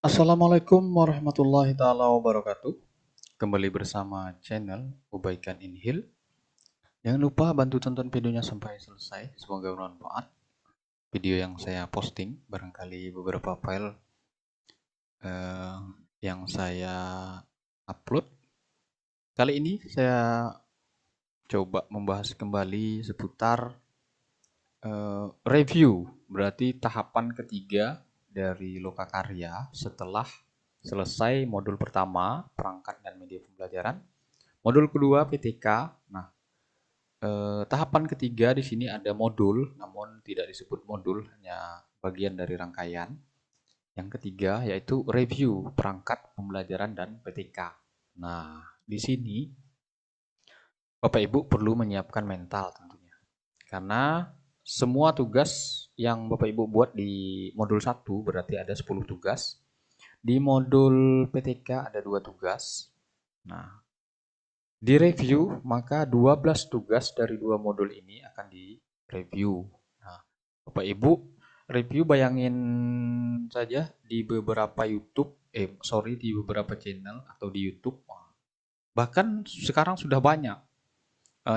Assalamualaikum warahmatullahi taala wabarakatuh. Kembali bersama channel Ubaikan Inhil. Jangan lupa bantu tonton videonya sampai selesai. Semoga bermanfaat. Video yang saya posting barangkali beberapa file eh, yang saya upload. Kali ini saya coba membahas kembali seputar review. Berarti tahapan ketiga dari Lokakarya setelah selesai modul pertama perangkat dan media pembelajaran. Modul kedua PTK. Nah, tahapan ketiga di sini ada modul, namun tidak disebut modul, hanya bagian dari rangkaian. Yang ketiga yaitu review perangkat pembelajaran dan PTK. Nah, di sini Bapak Ibu perlu menyiapkan mental tentunya. Karena semua tugas yang Bapak Ibu buat di modul 1 berarti ada 10 tugas. Di modul PTK ada 2 tugas. Nah, di review, maka 12 tugas dari 2 modul ini akan di-review. Nah, Bapak Ibu, review bayangin saja di beberapa YouTube, di beberapa channel atau di YouTube. Bahkan sekarang sudah banyak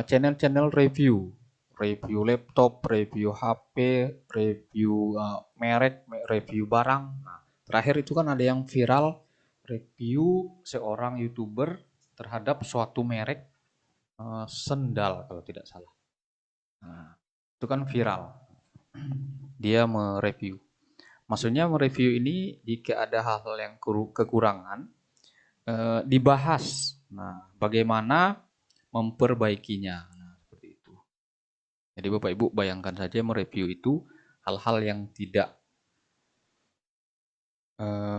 channel-channel review. Review laptop, review HP, review merek, review barang. Nah, terakhir itu kan ada yang viral, review seorang YouTuber terhadap suatu merek sendal kalau tidak salah. Nah, itu kan viral. Dia mereview. Maksudnya mereview ini jika ada hal-hal yang kekurangan dibahas. Nah, bagaimana memperbaikinya. Nah, seperti itu. Jadi Bapak Ibu bayangkan saja mereview itu hal-hal yang tidak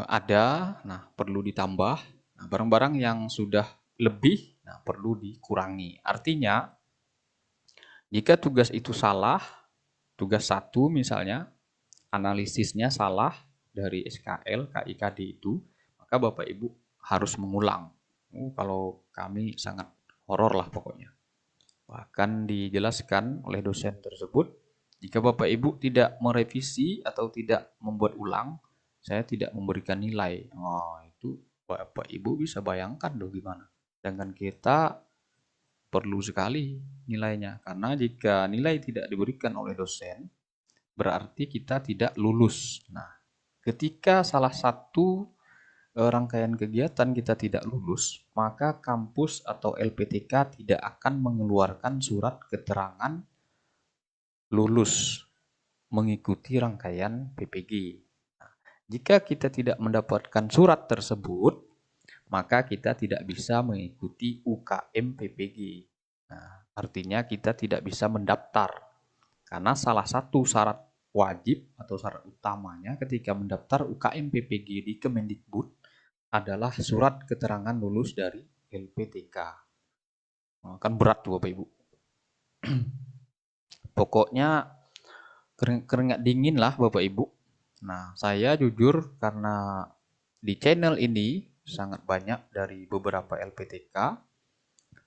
ada, nah perlu ditambah. Nah, barang-barang yang sudah lebih, nah perlu dikurangi. Artinya, jika tugas itu salah, tugas 1 misalnya, analisisnya salah dari SKL, KIKD itu, maka Bapak Ibu harus mengulang. Kalau kami sangat horor lah pokoknya. Bahkan dijelaskan oleh dosen tersebut, jika Bapak Ibu tidak merevisi atau tidak membuat ulang, saya tidak memberikan nilai. Oh, itu Bapak Ibu bisa bayangkan loh gimana. Sedangkan kita perlu sekali nilainya. Karena jika nilai tidak diberikan oleh dosen, berarti kita tidak lulus. Nah, ketika salah satu rangkaian kegiatan kita tidak lulus, maka kampus atau LPTK tidak akan mengeluarkan surat keterangan lulus mengikuti rangkaian PPG. Nah, jika kita tidak mendapatkan surat tersebut, maka kita tidak bisa mengikuti UKM PPG. Nah, artinya kita tidak bisa mendaftar. Karena salah satu syarat wajib atau syarat utamanya ketika mendaftar UKM PPG di Kemendikbud adalah surat keterangan lulus dari LPTK. Nah, kan berat tuh Bapak Ibu. Pokoknya keringat dingin lah Bapak Ibu. Nah, saya jujur karena di channel ini sangat banyak dari beberapa LPTK,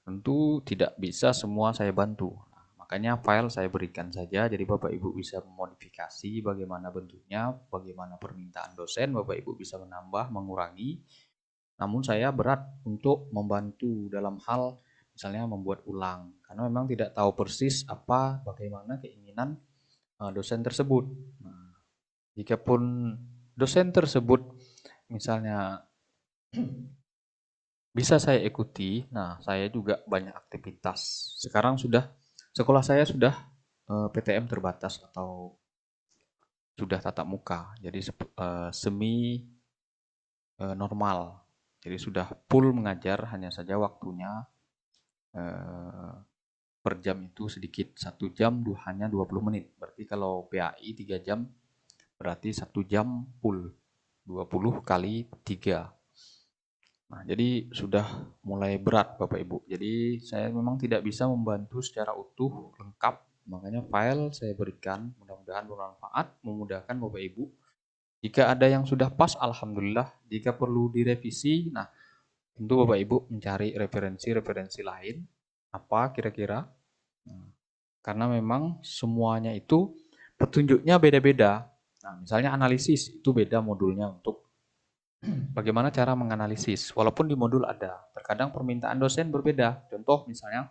tentu tidak bisa semua saya bantu. Nah, makanya file saya berikan saja, jadi Bapak Ibu bisa memodifikasi bagaimana bentuknya, bagaimana permintaan dosen, Bapak Ibu bisa menambah, mengurangi. Namun saya berat untuk membantu dalam hal misalnya membuat ulang, karena memang tidak tahu persis apa bagaimana keinginan dosen tersebut. Nah, jikapun dosen tersebut misalnya bisa saya ikuti, nah saya juga banyak aktivitas. Sekarang sekolah saya sudah PTM terbatas atau sudah tatap muka, jadi semi normal. Jadi sudah full mengajar, hanya saja waktunya per jam itu sedikit. 1 jam hanya 20 menit. Berarti kalau PAI 3 jam, berarti 1 jam full. 20 kali 3. Nah, jadi sudah mulai berat Bapak Ibu. Jadi saya memang tidak bisa membantu secara utuh, lengkap. Makanya file saya berikan, mudah-mudahan bermanfaat, memudahkan Bapak Ibu. Jika ada yang sudah pas, Alhamdulillah. Jika perlu direvisi, nah tentu Bapak Ibu mencari referensi-referensi lain. Apa kira-kira? Nah, karena memang semuanya itu petunjuknya beda-beda. Nah, misalnya analisis itu beda modulnya untuk bagaimana cara menganalisis. Walaupun di modul ada, terkadang permintaan dosen berbeda. Contoh misalnya,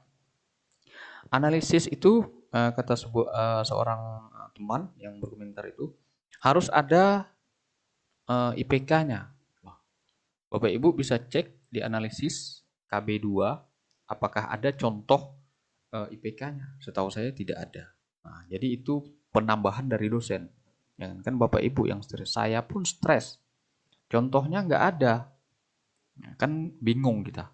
analisis itu kata seorang teman yang berkomentar itu harus ada IPK-nya. Bapak Ibu bisa cek di analisis KB2 apakah ada contoh IPK-nya. Setahu saya tidak ada. Nah, jadi itu penambahan dari dosen. Jangan kan Bapak Ibu yang stres, saya pun stres. Contohnya nggak ada, kan bingung kita.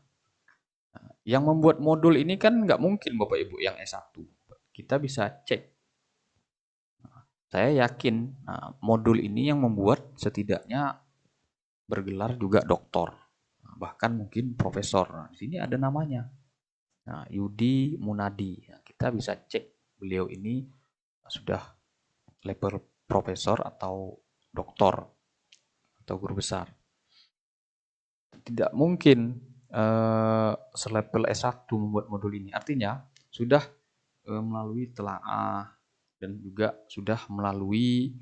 Nah, yang membuat modul ini kan nggak mungkin Bapak Ibu yang S1. Kita bisa cek. Saya yakin modul ini yang membuat setidaknya bergelar juga doktor, bahkan mungkin profesor. Nah, di sini ada namanya. Nah, Yudi Munadi. Nah, kita bisa cek beliau ini sudah level profesor atau doktor atau guru besar. Tidak mungkin selevel S1 membuat modul ini. Artinya sudah melalui telaah dan juga sudah melalui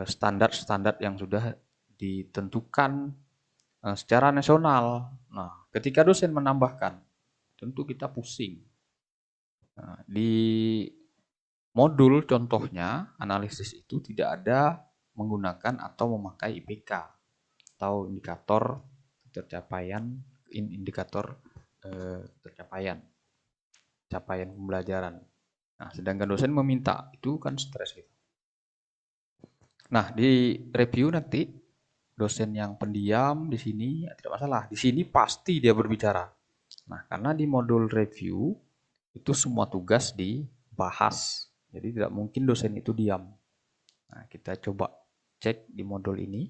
standar-standar yang sudah ditentukan secara nasional. Nah, ketika dosen menambahkan, tentu kita pusing. Nah, di modul contohnya, analisis itu tidak ada menggunakan atau memakai IPK atau indikator tercapaian, indikator tercapaian, capaian pembelajaran. Nah, sedangkan dosen meminta, itu kan stres gitu. Nah, di review nanti dosen yang pendiam di sini tidak masalah. Di sini pasti dia berbicara. Nah, karena di modul review itu semua tugas dibahas. Jadi tidak mungkin dosen itu diam. Nah, kita coba cek di modul ini.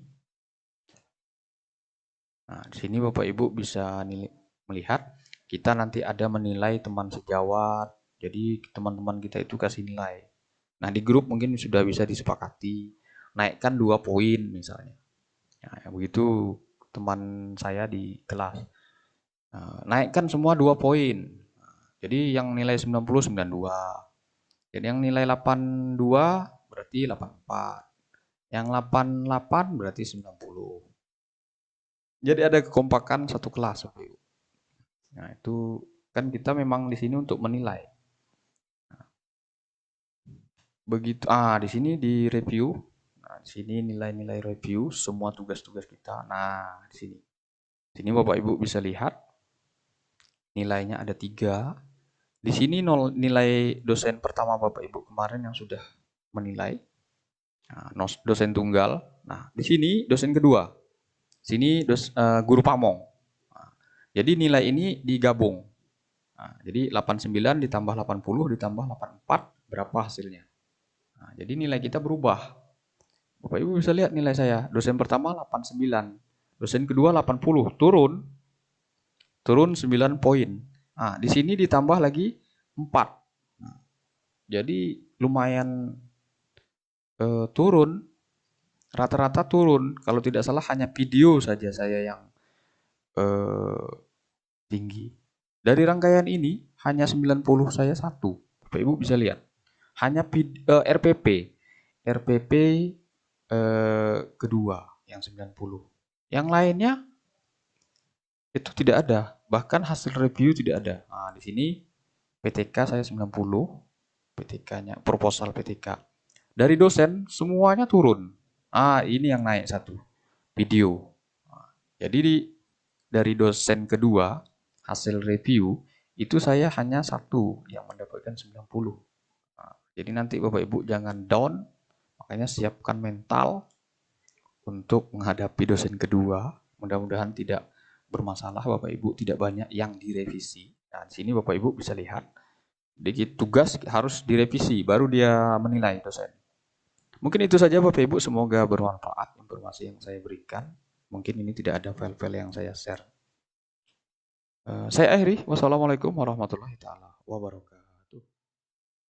Nah, di sini Bapak Ibu bisa melihat kita nanti ada menilai teman sejawat. Jadi teman-teman kita itu kasih nilai. Nah, di grup mungkin sudah bisa disepakati. Naikkan 2 poin misalnya. Nah, begitu teman saya di kelas. Nah, naikkan semua 2 poin. Jadi yang nilai 90, 92. Jadi yang nilai 82 berarti 84. Yang 88 berarti 90. Jadi ada kekompakan satu kelas. Nah, itu kan kita memang di sini untuk menilai. Begitu di sini di review. Nah, di sini nilai-nilai review semua tugas-tugas kita. Nah, di sini. Sini Bapak Ibu bisa lihat nilainya ada 3. Di sini nilai dosen pertama Bapak Ibu kemarin yang sudah menilai. Nah, dosen tunggal. Nah, di sini dosen kedua. Sini guru pamong. Nah, jadi nilai ini digabung. Nah, jadi 89 ditambah 80 ditambah 84 berapa hasilnya? Nah, jadi nilai kita berubah. Bapak Ibu bisa lihat nilai saya. Dosen pertama 89, dosen kedua 80, turun 9 poin. Nah, di sini ditambah lagi 4. Nah, jadi lumayan turun, rata-rata turun. Kalau tidak salah hanya video saja saya yang tinggi. Dari rangkaian ini hanya 90 saya 1. Bapak Ibu bisa lihat. Hanya RPP. RPP kedua yang 90. Yang lainnya itu tidak ada. Bahkan hasil review tidak ada. Nah, di sini PTK saya 90. PTK-nya, proposal PTK. Dari dosen semuanya turun. Ini yang naik 1. Video. Jadi dari dosen kedua hasil review itu saya hanya 1 yang mendapatkan 90. Jadi nanti Bapak Ibu jangan down, makanya siapkan mental untuk menghadapi dosen kedua. Mudah-mudahan tidak bermasalah Bapak Ibu, tidak banyak yang direvisi. Nah, di sini Bapak Ibu bisa lihat dikit tugas harus direvisi baru dia menilai dosen. Mungkin itu saja Bapak Ibu, semoga bermanfaat informasi yang saya berikan. Mungkin ini tidak ada file-file yang saya share. Saya akhiri. Wassalamualaikum warahmatullahi taala wabarakatuh.